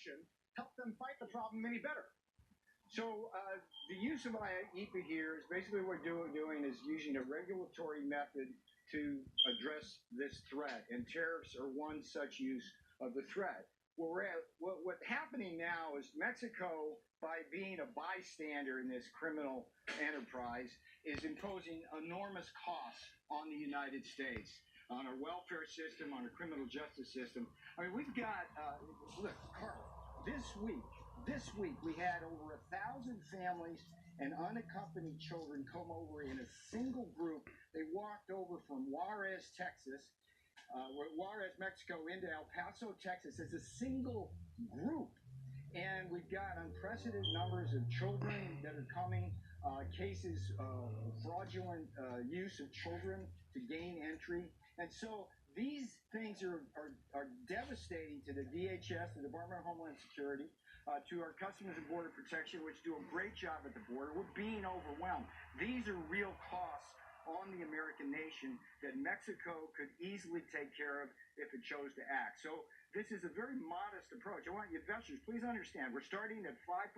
action help them fight the problem any better. So the use of IEPA here is basically what we're doing is using a regulatory method to address this threat, and tariffs are one such use of the threat. What's happening now is Mexico, by being a bystander in this criminal enterprise, is imposing enormous costs on the United States, on our welfare system, on our criminal justice system. I mean, we've got, look, Carl, this week we had over 1,000 families and unaccompanied children come over in a single group. They walked over from Juarez, Texas, Juarez, Mexico, into El Paso, Texas, as a single group. And we've got unprecedented numbers of children that are coming, cases of fraudulent use of children to gain entry. And so these things are devastating to the DHS, the Department of Homeland Security, to our Customs and Border Protection, which do a great job at the border. We're being overwhelmed. These are real costs on the American nation that Mexico could easily take care of if it chose to act. So this is a very modest approach. I want you investors, please understand, we're starting at 5%,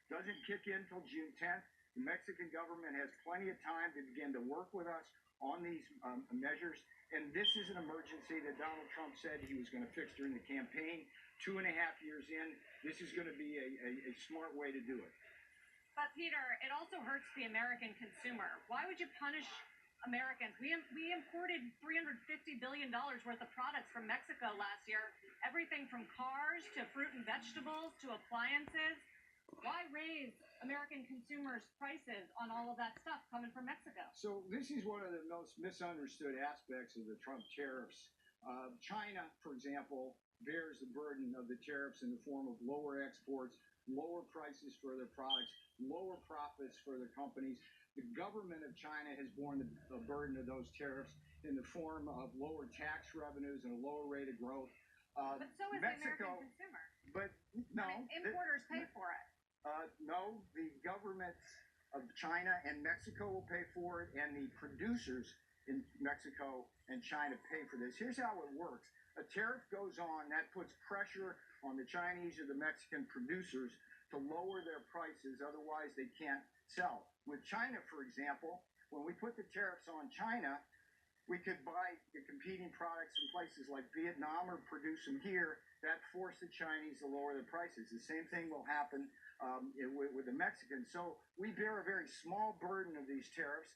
doesn't kick in until June 10th. The Mexican government has plenty of time to begin to work with us on these measures. And this is an emergency that Donald Trump said he was going to fix during the campaign. 2.5 years in, this is going to be a smart way to do it. But Peter, it also hurts the American consumer. Why would you punish Americans? We imported $350 billion worth of products from Mexico last year. Everything from cars to fruit and vegetables to appliances. Why raise American consumers' prices on all of that stuff coming from Mexico? So this is one of the most misunderstood aspects of the Trump tariffs. China, for example, bears the burden of the tariffs in the form of lower exports, lower prices for their products, lower profits for the companies. The government of China has borne the burden of those tariffs in the form of lower tax revenues and a lower rate of growth. But so is Mexico, the American consumer. But no. I mean, importers pay for it. No, the governments of China and Mexico will pay for it, and the producers in Mexico and China pay for this. Here's how it works. A tariff goes on, that puts pressure on the Chinese or the Mexican producers to lower their prices, otherwise they can't sell. With China, for example, when we put the tariffs on China, we could buy the competing products in places like Vietnam or produce them here. That forced the Chinese to lower their prices. The same thing will happen with the Mexicans. So we bear a very small burden of these tariffs.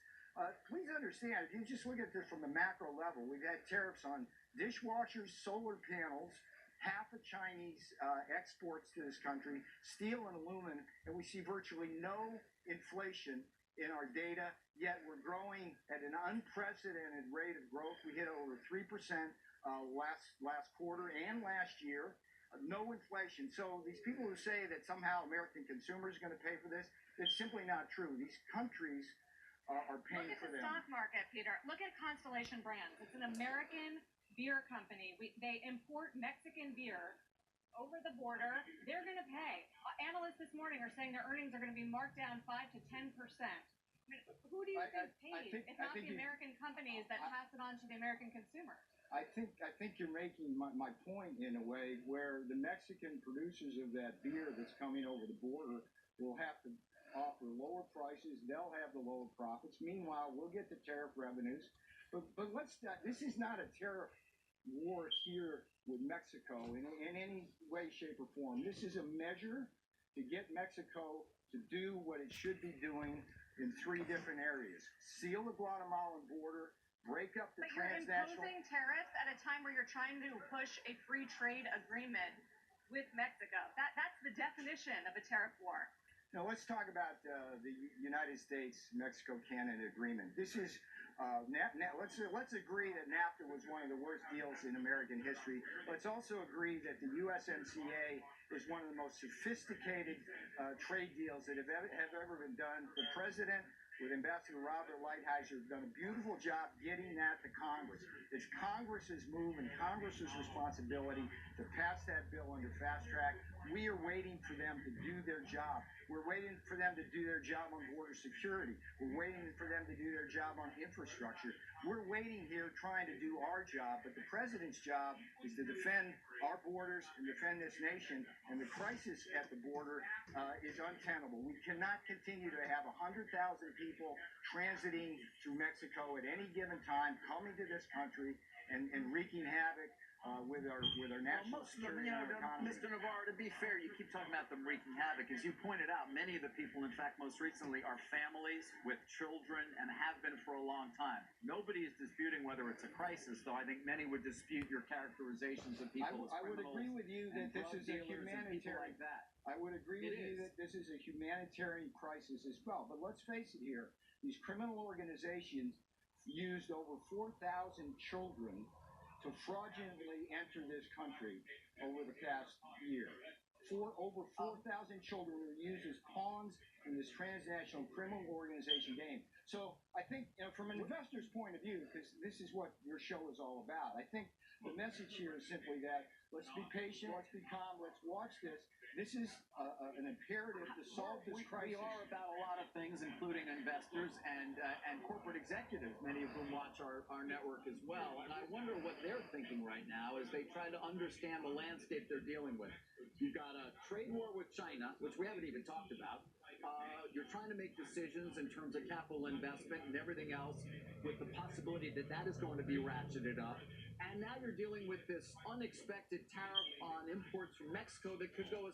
Please understand, if you just look at this from the macro level, we've had tariffs on dishwashers, solar panels, half of Chinese exports to this country, steel and aluminum, and we see virtually no inflation in our data, yet we're growing at an unprecedented rate of growth. We hit over 3% last quarter and last year. No inflation. So these people who say that somehow American consumers are going to pay for this, it's simply not true. These countries are paying for them. Look at the stock market, Peter. Look at Constellation Brands. It's an American beer company. They import Mexican beer over the border. They're going to pay. Analysts this morning are saying their earnings are going to be marked down 5 to 10%. I mean, who do you think pays? If not the American companies that pass it on to the American consumer. I think you're making my point in a way where the Mexican producers of that beer that's coming over the border will have to offer lower prices. They'll have the lower profits. Meanwhile, we'll get the tariff revenues. But let's not. This is not a tariff war here with Mexico in any way, shape, or form. This is a measure to get Mexico to do what it should be doing in 3 different areas: seal the Guatemalan border, break up the transnational. But you're imposing tariffs at a time where you're trying to push a free trade agreement with Mexico. That's the definition of a tariff war. Now let's talk about the United States-Mexico-Canada agreement. This is let's agree that NAFTA was one of the worst deals in American history. Let's also agree that the USMCA is one of the most sophisticated trade deals that have ever been done. The president, with Ambassador Robert Lighthizer, have done a beautiful job getting that to Congress. It's Congress's move and Congress's responsibility to pass that bill under fast track. we are waiting for them to do their job. We're waiting for them to do their job on border security. We're waiting for them to do their job on infrastructure. We're waiting here trying to do our job, but the president's job is to defend our borders and defend this nation, and the crisis at the border is untenable. We cannot continue to have 100,000 people transiting through Mexico at any given time, coming to this country and wreaking havoc with our national Most of them, security and our economy. Mr. Navarro, to be fair, you keep talking about them wreaking havoc. As you pointed out, many of the people, in fact, most recently, are families with children and have been for a long time. Nobody is disputing whether it's a crisis, though I think many would dispute your characterizations of people as I would criminals agree with you that and this drug is a dealers and people humanitarian. like that. I would agree with It you is. that this is a humanitarian crisis as well. But let's face it here, these criminal organizations used over 4,000 children to fraudulently enter this country over the past year. Over 4,000 children were used as pawns in this transnational criminal organization game. So I think, from an investor's point of view, because this is what your show is all about, I think the message here is simply that let's be patient, let's be calm, let's watch this. This is an imperative to solve this crisis. We are about a lot of things, including investors and corporate executives, many of whom watch our network as well. And I wonder what they're thinking right now as they try to understand the landscape they're dealing with. You've got a trade war with China, which we haven't even talked about. You're trying to make decisions in terms of capital investment and everything else with the possibility that that is going to be ratcheted up. And now you're dealing with this unexpected tariff on imports from Mexico that could go as high